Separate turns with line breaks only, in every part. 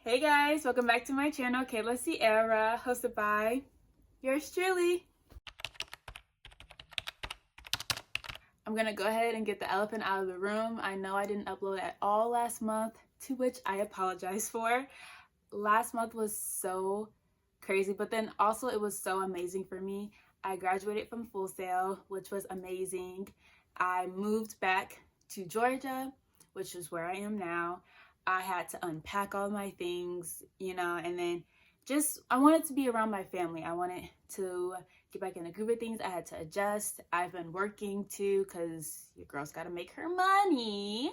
Hey guys, welcome back to my channel, Kayla Sierra, hosted by yours truly. I'm gonna go ahead and get the elephant out of the room. I know I didn't upload at all last month, to which I apologize for. Last month was so crazy, but then also it was so amazing for me. I graduated from Full Sail, which was amazing. I moved back to Georgia, which is where I am now. I had to unpack all my things, and then I wanted to be around my family. I wanted to get back in the groove of things. I had to adjust. I've been working too because your girl's got to make her money.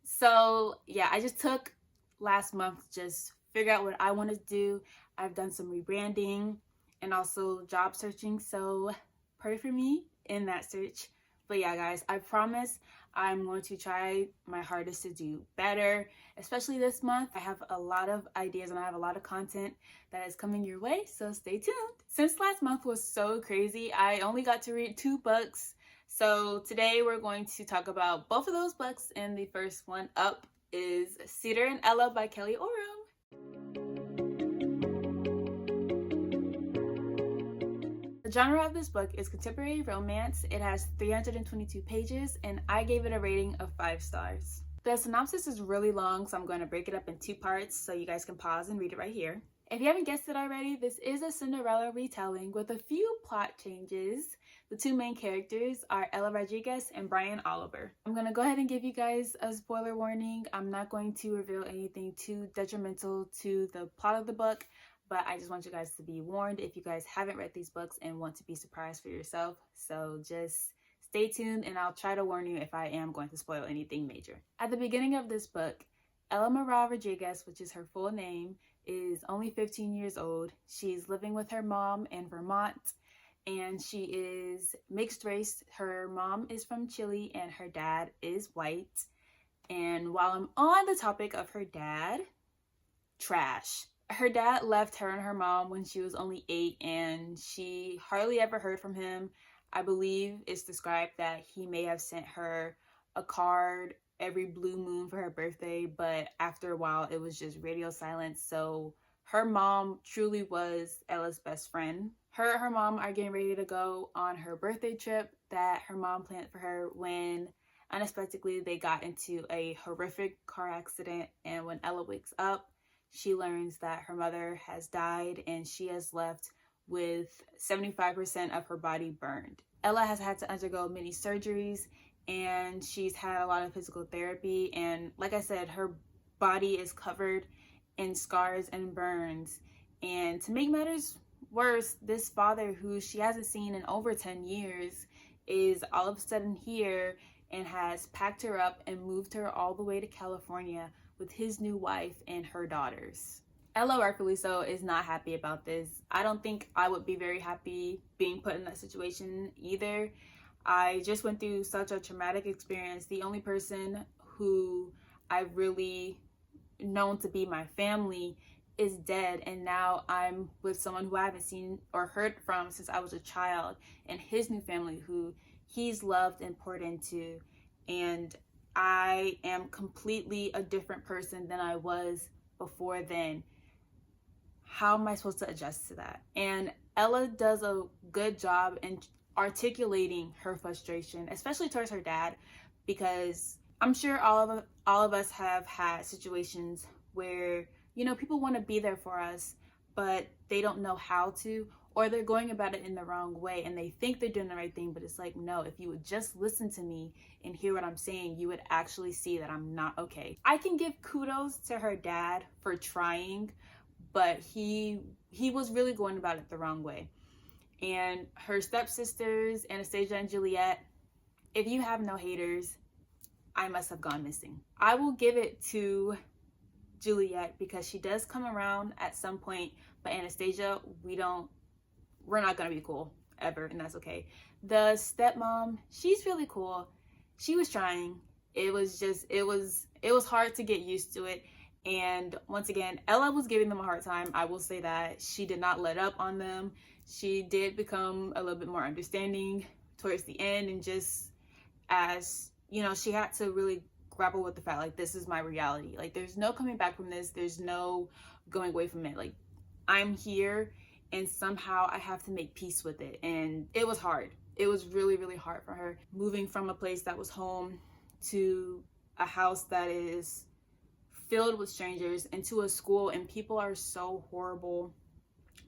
So yeah, I just took last month to just figure out what I want to do. I've done some rebranding and also job searching, so pray for me in that search. But yeah, guys, I promise I'm going to try my hardest to do better, especially this month. I have a lot of ideas and I have a lot of content that is coming your way, so stay tuned. Since last month was so crazy, I only got to read 2 books. So today we're going to talk about both of those books, and the first one up is Cinder Ella by Kelly Oram. The genre of this book is contemporary romance. It has 322 pages, and I gave it a rating of 5 stars. The synopsis is really long, so I'm going to break it up in 2 parts so you guys can pause and read it right here. If you haven't guessed it already, this is a Cinderella retelling with a few plot changes. The 2 main characters are Ella Rodriguez and Brian Oliver. I'm going to go ahead and give you guys a spoiler warning. I'm not going to reveal anything too detrimental to the plot of the book, but I just want you guys to be warned if you guys haven't read these books and want to be surprised for yourself. So just stay tuned and I'll try to warn you if I am going to spoil anything major. At the beginning of this book, Ella Rodriguez, which is her full name, is only 15 years old. She's living with her mom in Vermont, and she is mixed race. Her mom is from Chile and her dad is white. And while I'm on the topic of her dad, trash. Her dad left her and her mom when she was only 8, and she hardly ever heard from him. I believe it's described that he may have sent her a card every blue moon for her birthday, but after a while it was just radio silence. So her mom truly was Ella's best friend. Her and her mom are getting ready to go on her birthday trip that her mom planned for her when unexpectedly they got into a horrific car accident, and when Ella wakes up, she learns that her mother has died and she has left with 75% of her body burned. Ella has had to undergo many surgeries and she's had a lot of physical therapy, and like I said, her body is covered in scars and burns. And to make matters worse, this father, who she hasn't seen in over 10 years, is all of a sudden here and has packed her up and moved her all the way to California with his new wife and her daughters. Ella, rightfully so, is not happy about this. I don't think I would be very happy being put in that situation either. I just went through such a traumatic experience. The only person who I've really known to be my family is dead, and now I'm with someone who I haven't seen or heard from since I was a child, and his new family who he's loved and poured into, and I am completely a different person than I was before then. How am I supposed to adjust to that? And Ella does a good job in articulating her frustration, especially towards her dad, because I'm sure all of us have had situations where, people want to be there for us, but they don't know how to, or they're going about it in the wrong way and they think they're doing the right thing, but it's like, no, if you would just listen to me and hear what I'm saying, you would actually see that I'm not okay. I can give kudos to her dad for trying, but he was really going about it the wrong way. And her stepsisters, Anastasia and Juliet, if you have no haters, I must have gone missing. I will give it to Juliet because she does come around at some point, but Anastasia, we're not gonna be cool ever, and that's okay. The stepmom, she's really cool. She was trying. It was hard to get used to it. And once again, Ella was giving them a hard time. I will say that she did not let up on them. She did become a little bit more understanding towards the end, and just as she had to really grapple with the fact, like, this is my reality. Like, there's no coming back from this. There's no going away from it. Like, I'm here, and somehow I have to make peace with it. And it was hard. It was really, really hard for her. Moving from a place that was home to a house that is filled with strangers, into a school, and people are so horrible,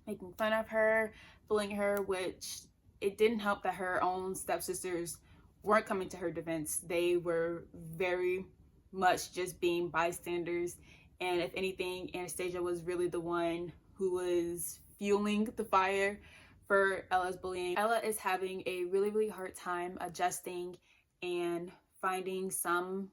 making fun of her, bullying her, which it didn't help that her own stepsisters weren't coming to her defense. They were very much just being bystanders. And if anything, Anastasia was really the one who was fueling the fire for Ella's bullying. Ella is having a really, really hard time adjusting and finding some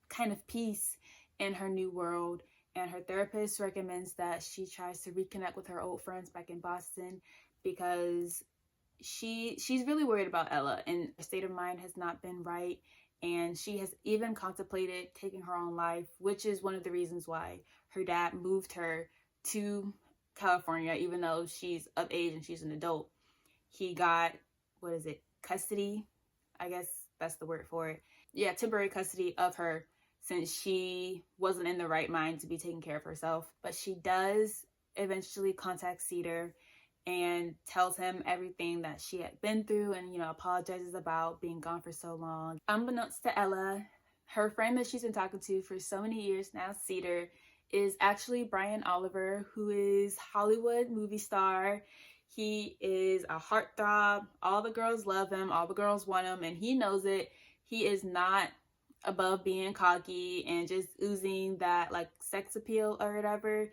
kind of peace in her new world. And her therapist recommends that she tries to reconnect with her old friends back in Boston, because she's really worried about Ella, and her state of mind has not been right. And she has even contemplated taking her own life, which is one of the reasons why her dad moved her to California, even though she's of age and she's an adult. He got, custody? I guess that's the word for it. Yeah, temporary custody of her, since she wasn't in the right mind to be taking care of herself. But she does eventually contact Cinder and tells him everything that she had been through, and, apologizes about being gone for so long. Unbeknownst to Ella, her friend that she's been talking to for so many years now, Cinder, is actually Brian Oliver, who is Hollywood movie star. He is a heartthrob. All the girls love him. All the girls want him, and he knows it. He is not above being cocky and just oozing that, like, sex appeal or whatever.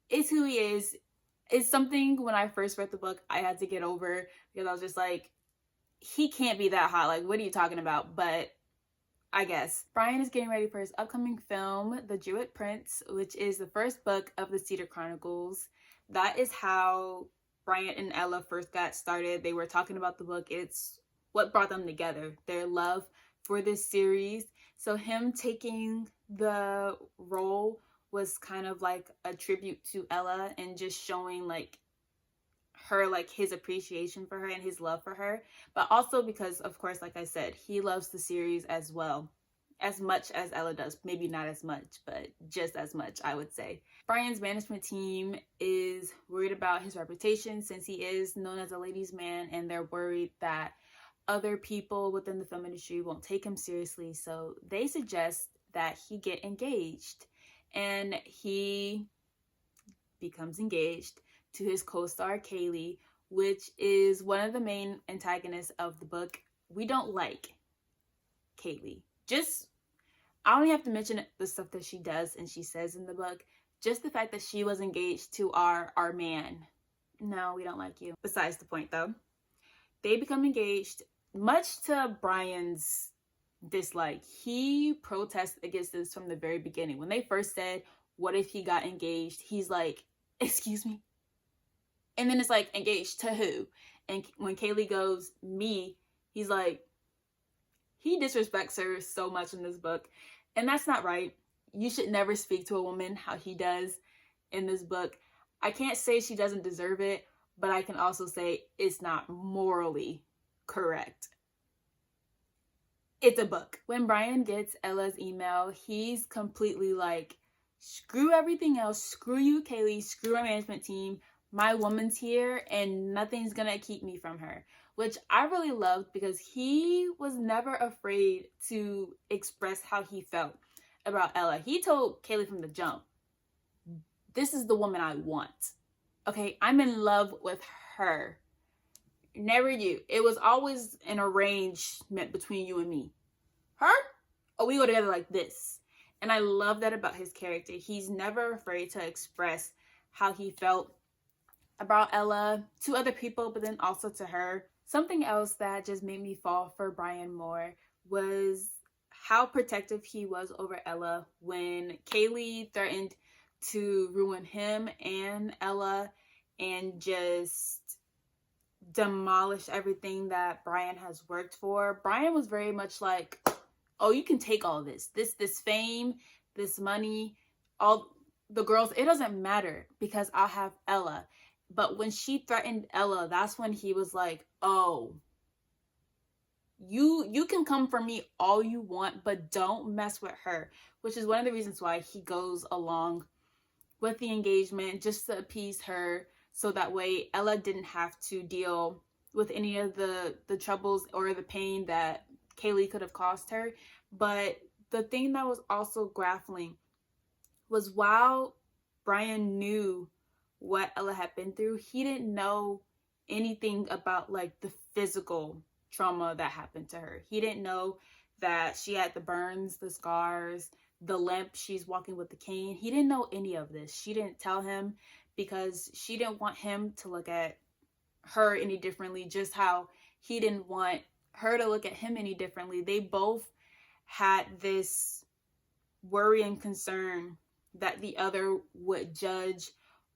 It's who he is. It's something, when I first read the book, I had to get over, because I was just like, he can't be that hot. Like, what are you talking about? But I guess. Brian is getting ready for his upcoming film, The Jewett Prince, which is the first book of the Cinder Chronicles. That is how Brian and Ella first got started. They were talking about the book. It's what brought them together, their love for this series. So him taking the role was kind of like a tribute to Ella, and just showing, like, her, like, his appreciation for her and his love for her. But also because, of course, like I said, he loves the series as well, as much as Ella does. Maybe not as much, but just as much, I would say. Brian's management team is worried about his reputation, since he is known as a ladies' man, and they're worried that other people within the film industry won't take him seriously. So they suggest that he get engaged, and he becomes engaged to his co-star Kayla, which is one of the main antagonists of the book. We don't like Kayla. I don't even have to mention the stuff that she does and she says in the book. Just the fact that she was engaged to our man. No, we don't like you. Besides the point, though. They become engaged, much to Brian's dislike. He protests against this from the very beginning. When they first said, what if he got engaged? He's like, excuse me? And then it's like, engaged to who? And when Kayla goes, me, he's like, he disrespects her so much in this book. And that's not right. You should never speak to a woman how he does in this book. I can't say she doesn't deserve it, but I can also say it's not morally correct. It's a book. When Brian gets Ella's email, he's completely like, screw everything else. Screw you, Kayla. Screw our management team. My woman's here and nothing's gonna keep me from her. Which I really loved, because he was never afraid to express how he felt about Ella. He told Kayla from the jump, this is the woman I want. Okay, I'm in love with her. Never you. It was always an arrangement between you and me. Her? Oh, we go together like this. And I love that about his character. He's never afraid to express how he felt about Ella to other people, but then also to her. Something else that just made me fall for Brian more was how protective he was over Ella when Kayla threatened to ruin him and Ella and just demolish everything that Brian has worked for. Brian was very much like, oh, you can take all this fame, this money, all the girls, it doesn't matter because I'll have Ella. But when she threatened Ella, that's when he was like, oh, you can come for me all you want, but don't mess with her, which is one of the reasons why he goes along with the engagement, just to appease her, so that way Ella didn't have to deal with any of the troubles or the pain that Kaylee could have caused her. But the thing that was also grappling was, while Brian knew what Ella had been through, he didn't know anything about like the physical trauma that happened to her. He didn't know that she had the burns, the scars, the limp, she's walking with the cane. He didn't know any of this. She didn't tell him because she didn't want him to look at her any differently, just how he didn't want her to look at him any differently. They both had this worry and concern that the other would judge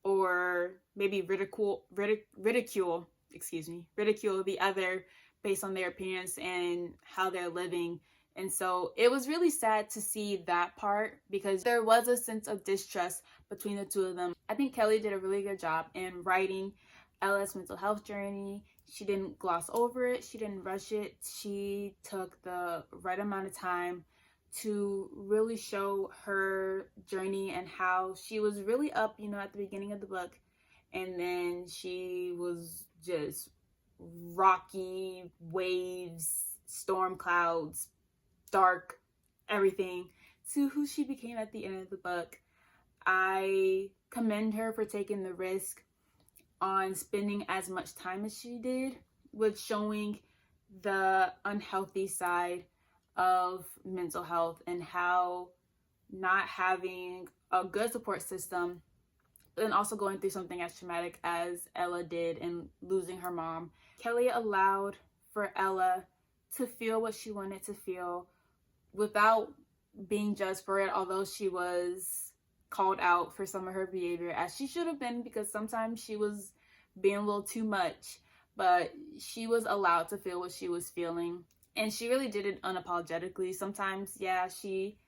or maybe ridicule the other based on their appearance and how they're living. And so it was really sad to see that part, because there was a sense of distrust between the two of them. I think Kelly did a really good job in writing Ella's mental health journey. She didn't gloss over it. She didn't rush it. She took the right amount of time to really show her journey and how she was really up, you know, at the beginning of the book. And then she was just rocky waves, storm clouds, dark, everything, to who she became at the end of the book. I commend her for taking the risk on spending as much time as she did with showing the unhealthy side of mental health and how not having a good support system, and also going through something as traumatic as Ella did and losing her mom. Kelly allowed for Ella to feel what she wanted to feel without being judged for it, although she was called out for some of her behavior, as she should have been, because sometimes she was being a little too much. But she was allowed to feel what she was feeling, and she really did it unapologetically. Sometimes, yeah, she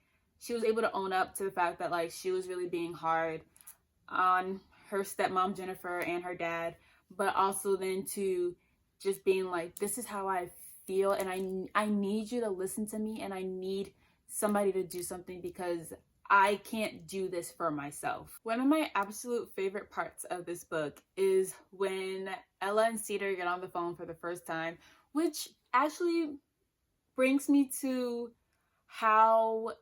was able to own up to the fact that like she was really being hard on her stepmom Jennifer and her dad, but also then to just being like, this is how I feel, and I need you to listen to me, and I need somebody to do something because I can't do this for myself. One of my absolute favorite parts of this book is when Ella and Cinder get on the phone for the first time, which actually brings me to how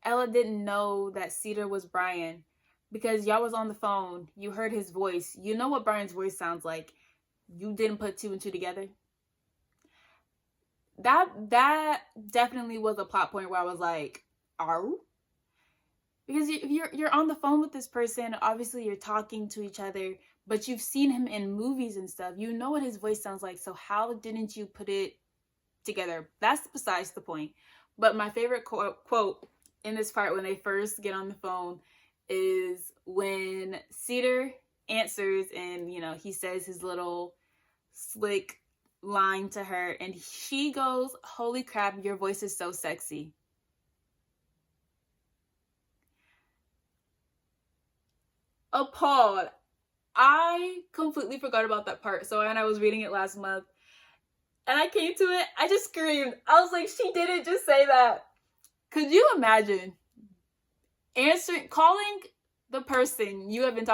Ella didn't know that Cinder was Brian, because y'all was on the phone, you heard his voice, you know what Brian's voice sounds like, you didn't put two and two together. That definitely was a plot point where I was like, "Are?" Because you're on the phone with this person, obviously you're talking to each other, but you've seen him in movies and stuff. You know what his voice sounds like, so how didn't you put it together? That's besides the point. But my favorite quote in this part when they first get on the phone is when Cinder answers and, you know, he says his little slick line to her, and she goes, "Holy crap, your voice is so sexy." Appalled. I completely forgot about that part. So when I was reading it last month and I came to it, I just screamed. I was like, she didn't just say that. Could you imagine calling the person you have been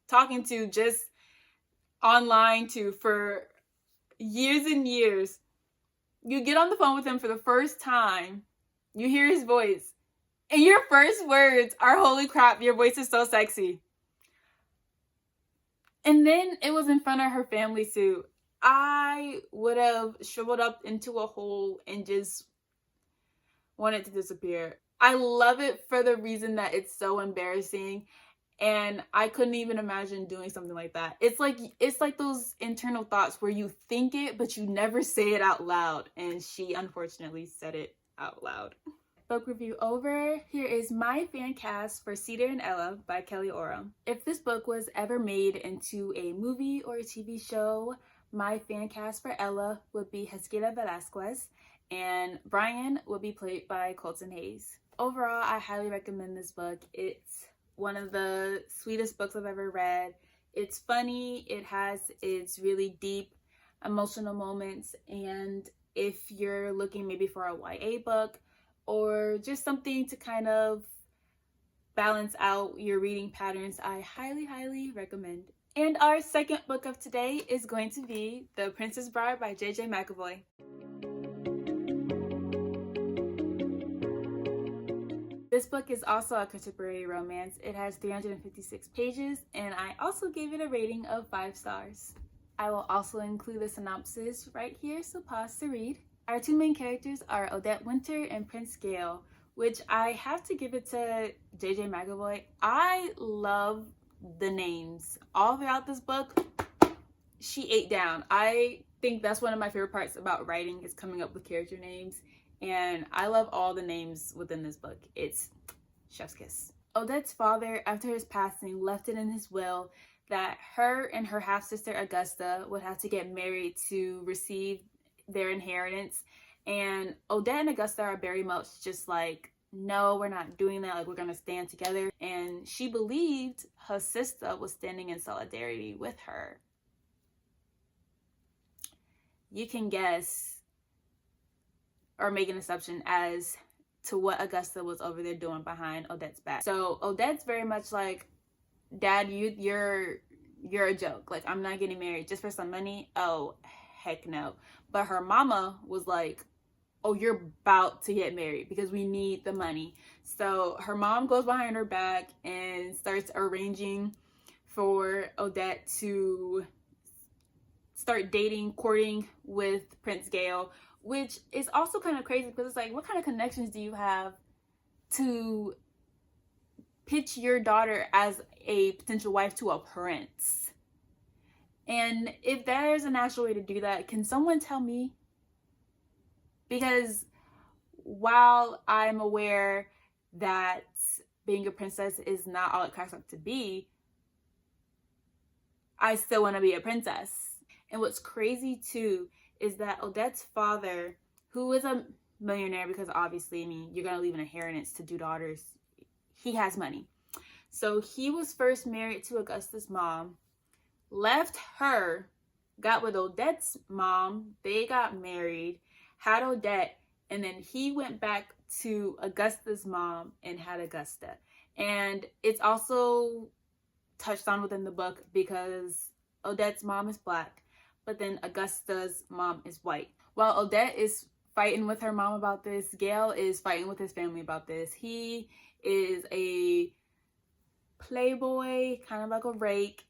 talking to just online to for years and years? You get on the phone with him for the first time, you hear his voice, and your first words are, "Holy crap, your voice is so sexy." And then it was in front of her family too. I would have shriveled up into a hole and just wanted to disappear. I love it for the reason that it's so embarrassing, and I couldn't even imagine doing something like that. It's like those internal thoughts where you think it, but you never say it out loud, and she unfortunately said it out loud. Book review over. Here is my fan cast for Cinder and Ella by Kelly Oram. If this book was ever made into a movie or a TV show, my fan cast for Ella would be Hesquita Velasquez, and Brian would be played by Colton Hayes. Overall, I highly recommend this book. It's one of the sweetest books I've ever read. It's funny, it has its really deep emotional moments, and if you're looking maybe for a YA book or just something to kind of balance out your reading patterns, I highly recommend. And our second book of today is going to be The Princess Bride by J.J. McAvoy. This book is also a contemporary romance. It has 356 pages, and I also gave it a rating of 5 stars. I will also include the synopsis right here, so pause to read. Our two main characters are Odette Winter and Prince Gale, which I have to give it to J.J. McAvoy. I love the names. All throughout this book, she ate down. I think that's one of my favorite parts about writing is coming up with character names. And I love all the names within this book. It's chef's kiss. Odette's father, after his passing, left it in his will that her and her half-sister Augusta would have to get married to receive their inheritance. And Odette and Augusta are very much just like, no, we're not doing that. Like, we're going to stand together. And she believed her sister was standing in solidarity with her. You can guess or make an assumption as to what Augusta was over there doing behind Odette's back. So Odette's very much like, Dad, you're a joke. Like, I'm not getting married just for some money. Oh, heck no. But her mama was like, oh, you're about to get married because we need the money. So her mom goes behind her back and starts arranging for Odette to start courting with Prince Gale, which is also kind of crazy because it's like, what kind of connections do you have to pitch your daughter as a potential wife to a prince? And if there is a natural way to do that, can someone tell me? Because while I'm aware that being a princess is not all it cracks up to be, I still want to be a princess. And what's crazy too is that Odette's father, who is a millionaire, because obviously, I mean, you're going to leave an inheritance to two daughters. He has money. So he was first married to Augusta's mom, left her, got with Odette's mom, they got married, had Odette, and then he went back to Augusta's mom and had Augusta. And it's also touched on within the book because Odette's mom is Black, but then Augusta's mom is white. While Odette is fighting with her mom about this, Gale is fighting with his family about this. He is a playboy, kind of like a rake.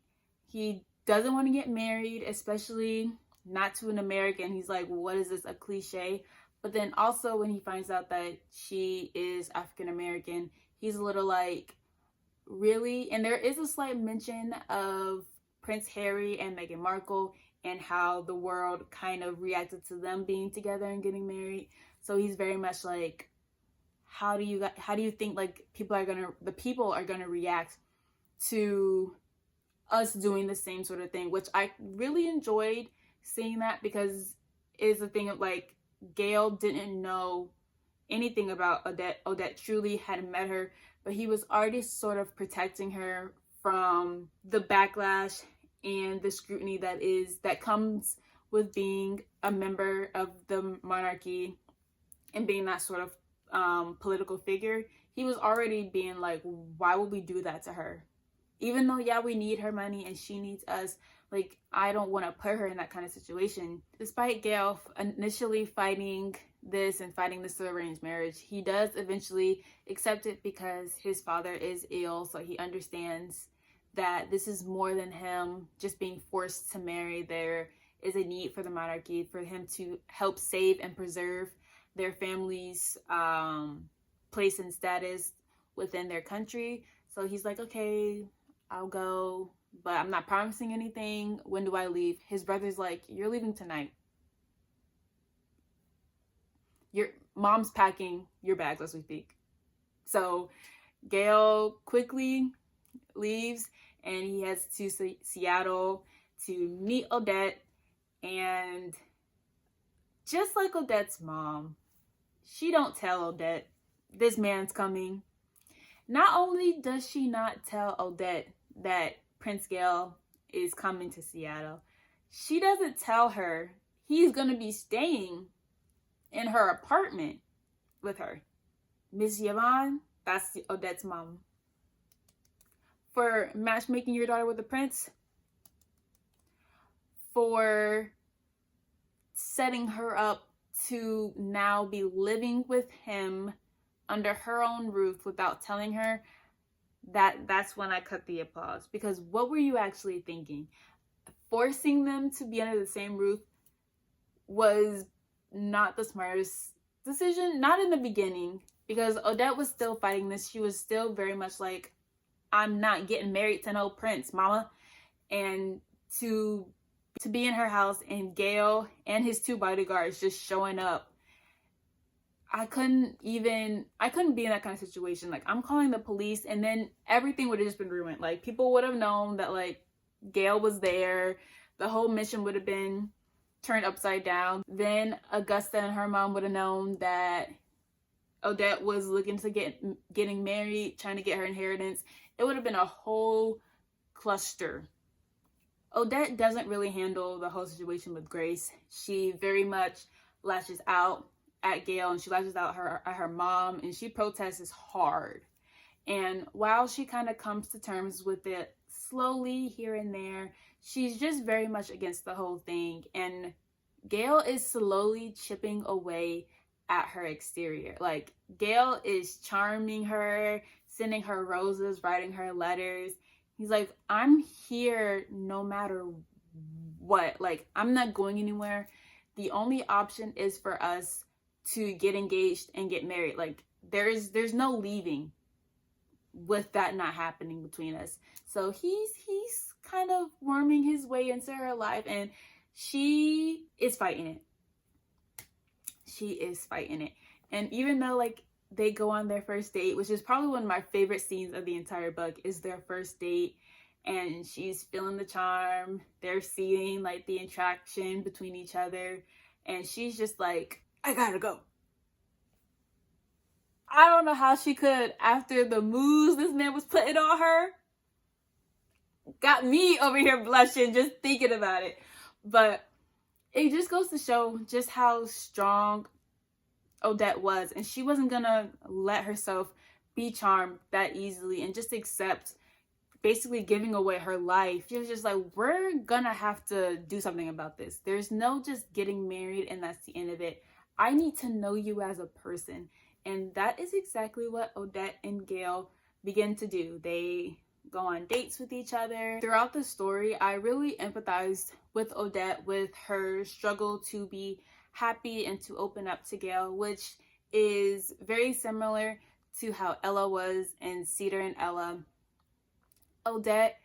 He doesn't want to get married, especially not to an American. He's like, what is this, a cliche? But then also when he finds out that she is African American, he's a little like, really? And there is a slight mention of Prince Harry and Meghan Markle and how the world kind of reacted to them being together and getting married. So he's very much like, how do you think like the people are gonna react to us doing the same sort of thing? Which I really enjoyed seeing that, because it's the thing of like, Gale didn't know anything about Odette. Odette truly hadn't met her, but he was already sort of protecting her from the backlash and the scrutiny that comes with being a member of the monarchy and being that sort of political figure. He was already being like, why would we do that to her? Even though, yeah, we need her money and she needs us, like, I don't want to put her in that kind of situation. Despite Gale initially fighting this arranged marriage, he does eventually accept it because his father is ill, so he understands that this is more than him just being forced to marry. There is a need for the monarchy, for him to help save and preserve their family's place and status within their country. So he's like, okay, I'll go, but I'm not promising anything. When do I leave? His brother's like, you're leaving tonight. Your mom's packing your bags as we speak. So Gale quickly leaves and he heads to Seattle to meet Odette. And just like Odette's mom, she don't tell Odette this man's coming. Not only does she not tell Odette that Prince Gale is coming to Seattle, she doesn't tell her he's going to be staying in her apartment with her. Miss Yvonne, that's Odette's mom. For matchmaking your daughter with a prince, for setting her up to now be living with him under her own roof without telling her, that's when I cut the applause. Because what were you actually thinking? Forcing them to be under the same roof was not the smartest decision, not in the beginning, because Odette was still fighting this. She was still very much like, I'm not getting married to no prince, mama. And to be in her house and Gale and his 2 bodyguards just showing up, I couldn't be in that kind of situation. Like, I'm calling the police, and then everything would have just been ruined. Like, people would have known that, like, Gale was there. The whole mission would have been turned upside down. Then Augusta and her mom would have known that Odette was looking to getting married, trying to get her inheritance. It would have been a whole cluster. Odette doesn't really handle the whole situation with grace. She very much lashes out at Gale, and she lashes out at her mom, and she protests hard. And while she kind of comes to terms with it slowly here and there, she's just very much against the whole thing. And Gale is slowly chipping away at her exterior. Like, Gale is charming her, sending her roses, writing her letters. He's like, I'm here no matter what. Like, I'm not going anywhere. The only option is for us to get engaged and get married. Like, there's no leaving with that not happening between us. So he's kind of worming his way into her life, and she is fighting it. She is fighting it. And even though, like, they go on their first date, which is probably one of my favorite scenes of the entire book, is their first date, and she's feeling the charm. They're seeing, like, the attraction between each other, and she's just like, I gotta go. I don't know how she could, after the moves this man was putting on her. Got me over here blushing just thinking about it. But it just goes to show just how strong Odette was, and she wasn't gonna let herself be charmed that easily and just accept basically giving away her life. She was just like, we're gonna have to do something about this. There's no just getting married and that's the end of it. I need to know you as a person. And that is exactly what Odette and Gale begin to do. They go on dates with each other. Throughout the story, I really empathized with Odette, with her struggle to be happy and to open up to Gale, which is very similar to how Ella was in Cinder and Ella. Odette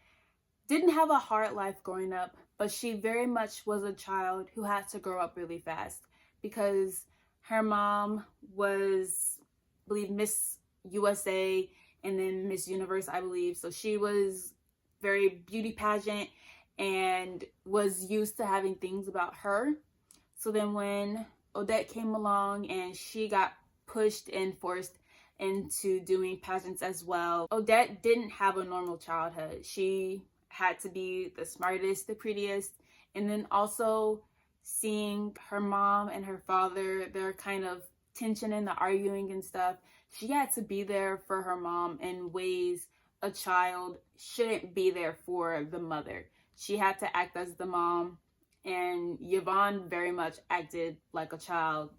didn't have a hard life growing up, but she very much was a child who had to grow up really fast because her mom was, I believe, Miss USA and then Miss Universe, I believe. So she was very beauty pageant and was used to having things about her. So then when Odette came along and she got pushed and forced into doing pageants as well, Odette didn't have a normal childhood. She had to be the smartest, the prettiest, and then also seeing her mom and her father, their kind of tension and the arguing and stuff, she had to be there for her mom in ways a child shouldn't be there for the mother. She had to act as the mom, and Yvonne very much acted like a child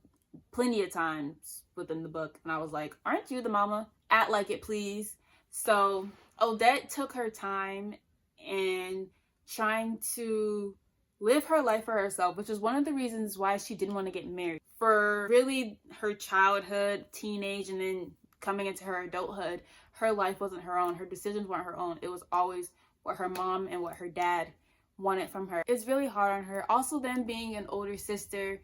plenty of times within the book, and I was like, aren't you the mama? Act like it, please. So Odette took her time and trying to live her life for herself, which is one of the reasons why she didn't want to get married. For really her childhood, teenage, and then coming into her adulthood, her life wasn't her own. Her decisions weren't her own. It was always what her mom and what her dad wanted from her. It's really hard on her. Also then being an older sister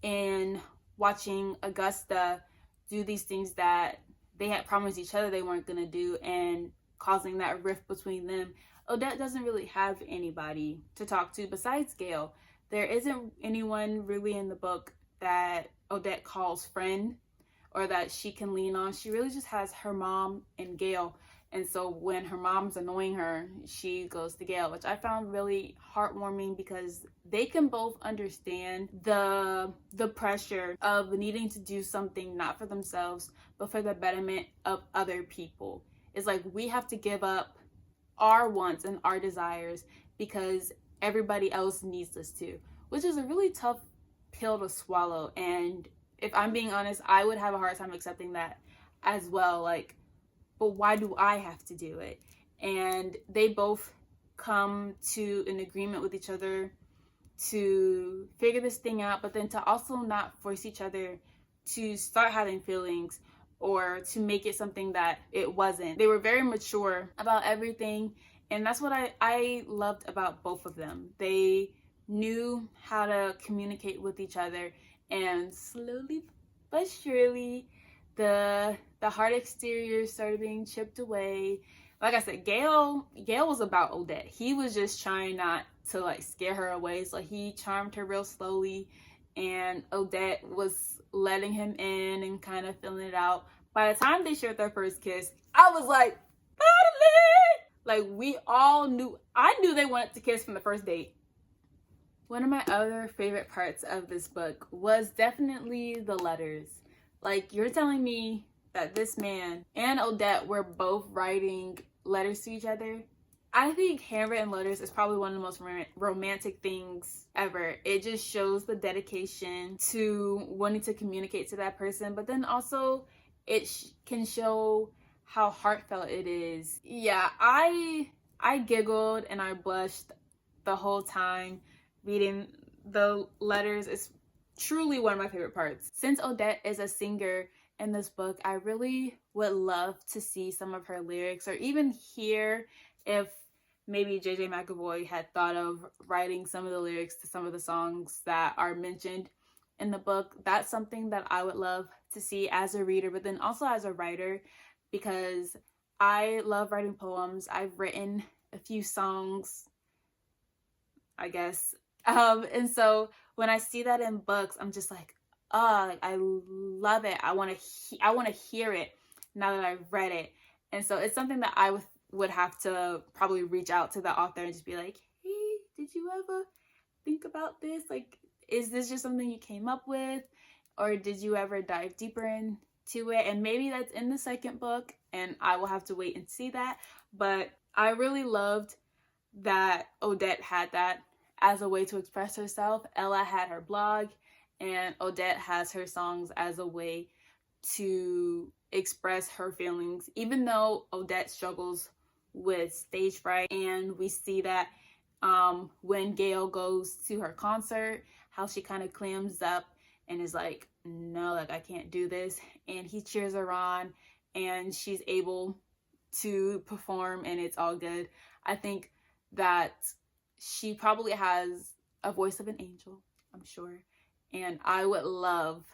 and watching Augusta do these things that they had promised each other they weren't going to do and causing that rift between them. Odette doesn't really have anybody to talk to besides Gale. There isn't anyone really in the book that Odette calls friend or that she can lean on. She really just has her mom and Gale. And so when her mom's annoying her, she goes to Gale, which I found really heartwarming because they can both understand the pressure of needing to do something not for themselves but for the betterment of other people. It's like we have to give up our wants and our desires because everybody else needs us to, which is a really tough pill to swallow. And if I'm being honest, I would have a hard time accepting that as well. Like, but why do I have to do it? And they both come to an agreement with each other to figure this thing out, but then to also not force each other to start having feelings or to make it something that it wasn't. They were very mature about everything, and that's what I loved about both of them. They knew how to communicate with each other, and slowly but surely the hard exterior started being chipped away. Like I said, Gale was about Odette. He was just trying not to like scare her away, so he charmed her real slowly, and Odette was letting him in and kind of feeling it out. By the time they shared their first kiss, I was like, finally! Like, we all knew, I knew they wanted to kiss from the first date. One of my other favorite parts of this book was definitely the letters. Like, you're telling me that this man and Odette were both writing letters to each other? I think handwritten letters is probably one of the most romantic things ever. It just shows the dedication to wanting to communicate to that person, but then also it can show how heartfelt it is. Yeah, I giggled and I blushed the whole time reading the letters. It's truly one of my favorite parts. Since Odette is a singer in this book, I really would love to see some of her lyrics, or even hear if maybe JJ McAvoy had thought of writing some of the lyrics to some of the songs that are mentioned in the book. That's something that I would love to see as a reader, but then also as a writer, because I love writing poems. I've written a few songs, I guess. And so when I see that in books, I'm just like, oh, like, I love it. I want to hear it now that I've read it. And so it's something that I would have to probably reach out to the author and just be like, hey, did you ever think about this? Like, is this just something you came up with, or did you ever dive deeper into it? And maybe that's in the second book, and I will have to wait and see that. But I really loved that Odette had that as a way to express herself. Ella had her blog, and Odette has her songs as a way to express her feelings, even though Odette struggles with stage fright. And we see that when Gale goes to her concert, how she kind of clams up and is like, no, like, I can't do this. And he cheers her on, and she's able to perform, and it's all good. I think that she probably has a voice of an angel, I'm sure. And I would love,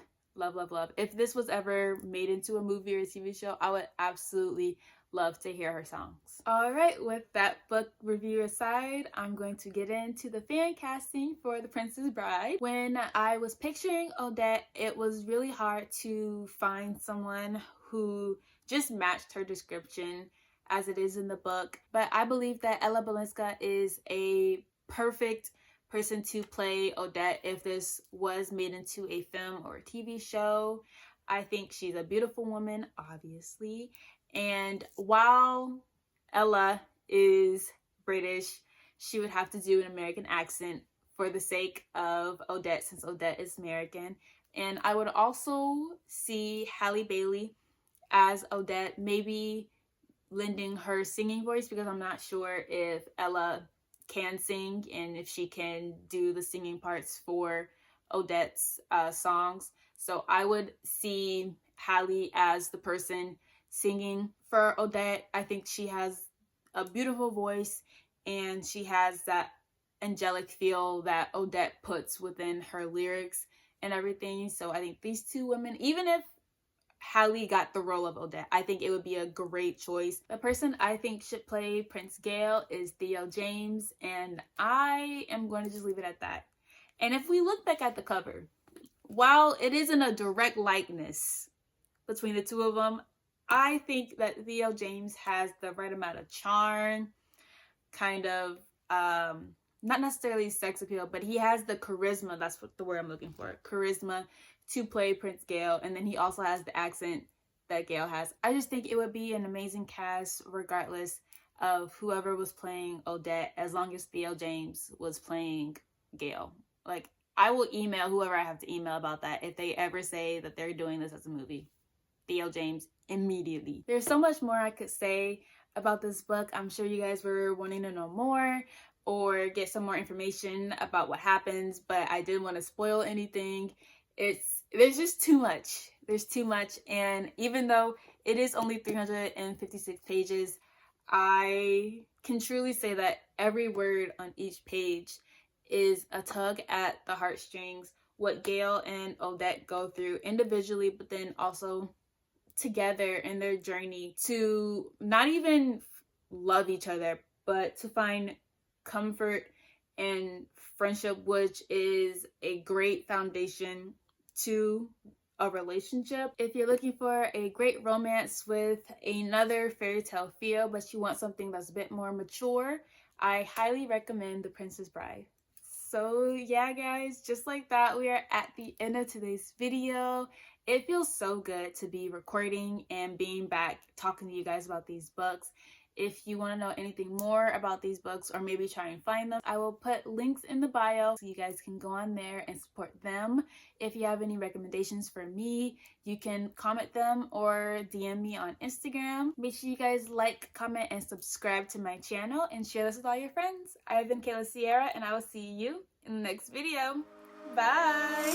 if this was ever made into a movie or a TV show, I would absolutely love to hear her songs. All right, with that book review aside, I'm going to get into the fan casting for The Princess Bride. When I was picturing Odette, it was really hard to find someone who just matched her description as it is in the book, but I believe that Ella Balinska is a perfect person to play Odette if this was made into a film or a TV show. I think she's a beautiful woman, obviously, and while Ella is British, she would have to do an American accent for the sake of Odette, since Odette is American. And I would also see Halle Bailey as Odette, maybe lending her singing voice, because I'm not sure if Ella can sing and if she can do the singing parts for Odette's songs. So I would see Halle as the person singing for Odette. I think she has a beautiful voice, and she has that angelic feel that Odette puts within her lyrics and everything. So I think these two women, even if Halle got the role of Odette, I think it would be a great choice. The person I think should play Prince Gale is Theo James, and I am going to just leave it at that. And if we look back at the cover, while it isn't a direct likeness between the two of them, I think that Theo James has the right amount of charm, kind of not necessarily sex appeal, but he has the charisma, that's what the word I'm looking for, charisma, to play Prince Gale. And then he also has the accent that Gale has. I just think it would be an amazing cast regardless of whoever was playing Odette, as long as Theo James was playing Gale. Like, I will email whoever I have to email about that if they ever say that they're doing this as a movie. Theo James, immediately. There's so much more I could say about this book. I'm sure you guys were wanting to know more or get some more information about what happens, but I didn't want to spoil anything. There's just too much. There's too much, and even though it is only 356 pages, I can truly say that every word on each page is a tug at the heartstrings. What Gale and Odette go through individually, but then also together in their journey to not even love each other, but to find comfort and friendship, which is a great foundation to a relationship. If you're looking for a great romance with another fairy tale feel, but you want something that's a bit more mature, I highly recommend The Princess Bride. So yeah, guys, just like that, we are at the end of today's video. It feels so good to be recording and being back talking to you guys about these books. If you want to know anything more about these books or maybe try and find them, I will put links in the bio so you guys can go on there and support them. If you have any recommendations for me, you can comment them or DM me on Instagram. Make sure you guys like, comment, and subscribe to my channel and share this with all your friends. I've been Kayla Sierra, and I will see you in the next video. Bye!